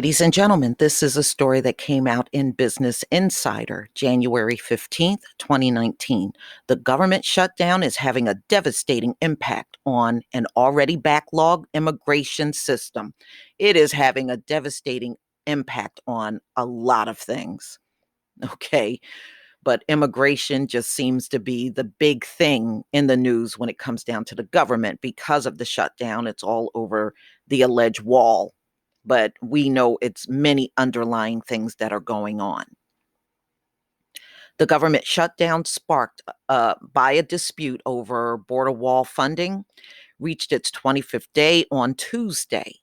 Ladies and gentlemen, this is a story that came out in Business Insider, January 15th, 2019. The government shutdown is having a devastating impact on an already backlogged immigration system. It is having a devastating impact on a lot of things. Okay. But immigration just seems to be the big thing in the news when it comes down to the government because of the shutdown. It's all over the alleged wall, but we know it's many underlying things that are going on. The government shutdown, sparked by a dispute over border wall funding, reached its 25th day on Tuesday,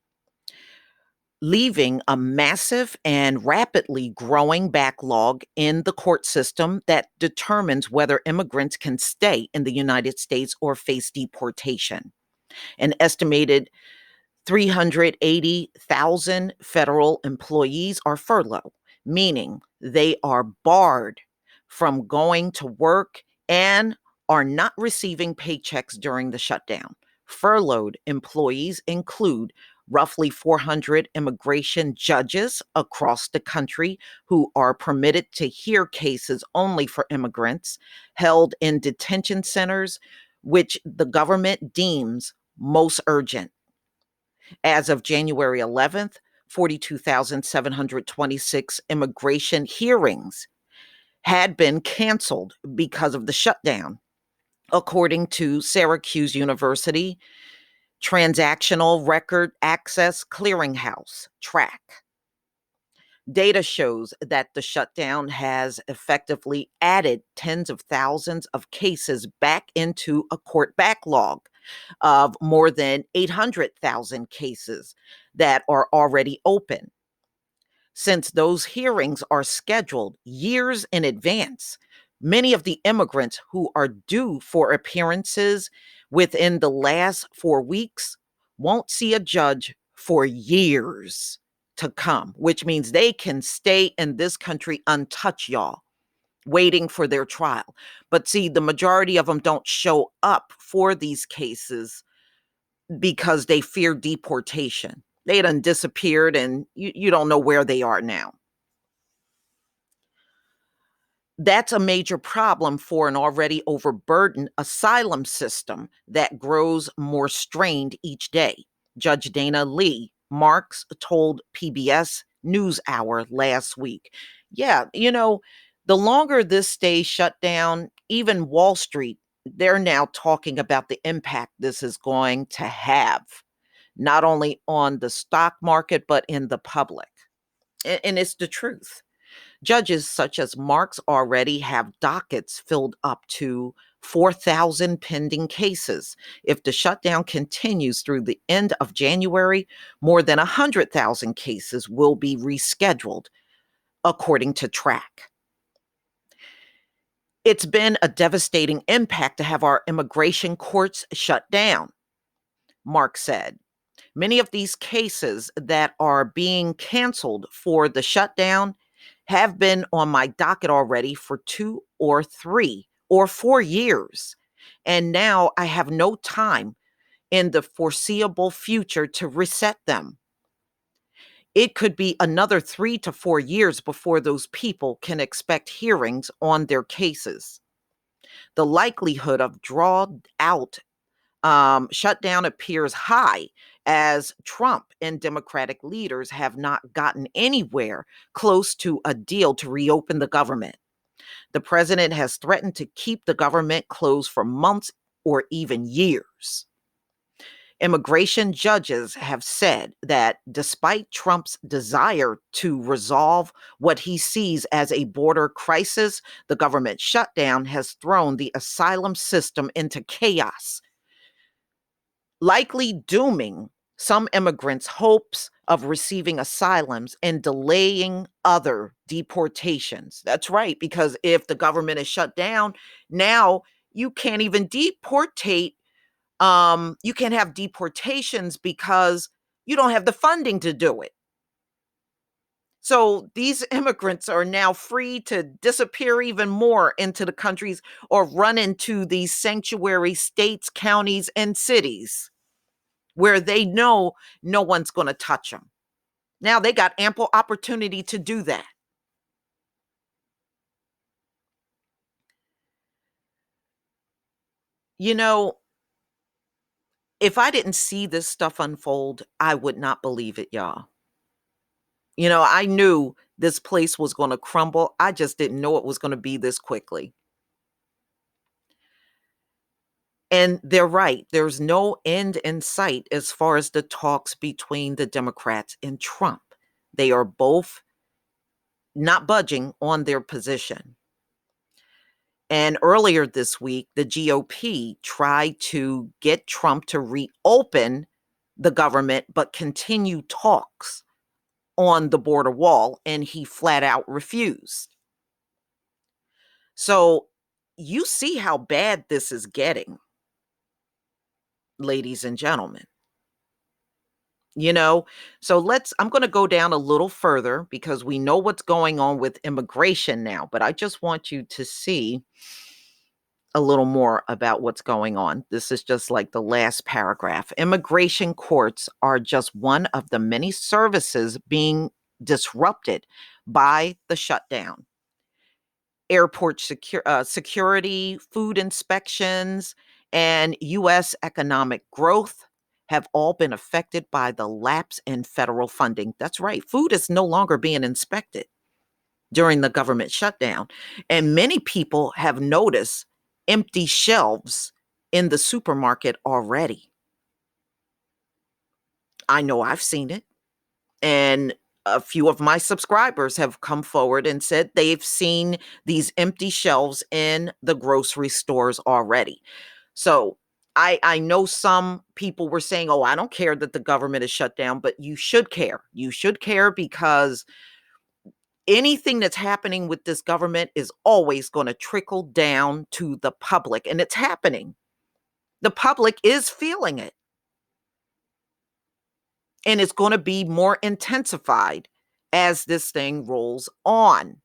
leaving a massive and rapidly growing backlog in the court system that determines whether immigrants can stay in the United States or face deportation. An estimated 380,000 federal employees are furloughed, meaning they are barred from going to work and are not receiving paychecks during the shutdown. Furloughed employees include roughly 400 immigration judges across the country who are permitted to hear cases only for immigrants held in detention centers, which the government deems most urgent. As of January 11th, 42,726 immigration hearings had been canceled because of the shutdown, according to Syracuse University Transactional Record Access Clearinghouse, TRAC. Data shows that the shutdown has effectively added tens of thousands of cases back into a court backlog of more than 800,000 cases that are already open. Since those hearings are scheduled years in advance, many of the immigrants who are due for appearances within the last 4 weeks won't see a judge for years to come, which means they can stay in this country untouched, y'all, waiting for their trial. But see, the majority of them don't show up for these cases because they fear deportation. They done disappeared and you don't know where they are now. That's a major problem for an already overburdened asylum system that grows more strained each day. Judge Dana Lee Marks told PBS NewsHour last week. Yeah, the longer this stays shut down, even Wall Street, they're now talking about the impact this is going to have, not only on the stock market, but in the public. And it's the truth. Judges such as Marks already have dockets filled up to 4,000 pending cases. If the shutdown continues through the end of January, more than 100,000 cases will be rescheduled, according to TRAC. It's been a devastating impact to have our immigration courts shut down, Mark said. Many of these cases that are being canceled for the shutdown have been on my docket already for 2 or 3 or 4 years. And now I have no time in the foreseeable future to reset them. It could be another 3 to 4 years before those people can expect hearings on their cases. The likelihood of drawn out shutdown appears high as Trump and Democratic leaders have not gotten anywhere close to a deal to reopen the government. The president has threatened to keep the government closed for months or even years. Immigration judges have said that despite Trump's desire to resolve what he sees as a border crisis, the government shutdown has thrown the asylum system into chaos, likely dooming some immigrants' hopes of receiving asylums and delaying other deportations. That's right, because if the government is shut down, now you can't even deportate. You can't have deportations because you don't have the funding to do it. So these immigrants are now free to disappear even more into the countries or run into these sanctuary states, counties, and cities where they know no one's going to touch them. Now they got ample opportunity to do that. You know, if I didn't see this stuff unfold, I would not believe it, y'all. I knew this place was going to crumble. I just didn't know it was going to be this quickly. And they're right. There's no end in sight as far as the talks between the Democrats and Trump. They are both not budging on their position. And earlier this week, the GOP tried to get Trump to reopen the government, but continue talks on the border wall, and he flat out refused. So you see how bad this is getting, ladies and gentlemen. You know, so I'm going to go down a little further because we know what's going on with immigration now, but I just want you to see a little more about what's going on. This is just like the last paragraph. Immigration courts are just one of the many services being disrupted by the shutdown. Airport security, food inspections, and U.S. economic growth have all been affected by the lapse in federal funding. That's right. Food is no longer being inspected during the government shutdown. And many people have noticed empty shelves in the supermarket already. I know I've seen it. And a few of my subscribers have come forward and said they've seen these empty shelves in the grocery stores already. So I know some people were saying, oh, I don't care that the government is shut down, but you should care. You should care because anything that's happening with this government is always going to trickle down to the public, and it's happening. The public is feeling it, and it's going to be more intensified as this thing rolls on.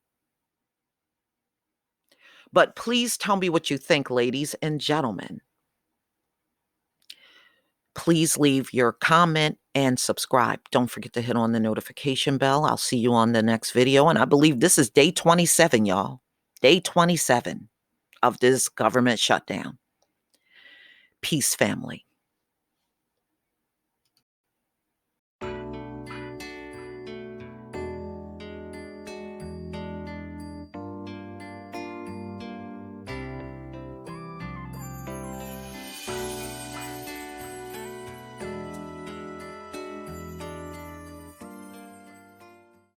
But please tell me what you think, ladies and gentlemen. Please leave your comment and subscribe. Don't forget to hit on the notification bell. I'll see you on the next video. And I believe this is day 27, y'all. Day 27 of this government shutdown. Peace, family.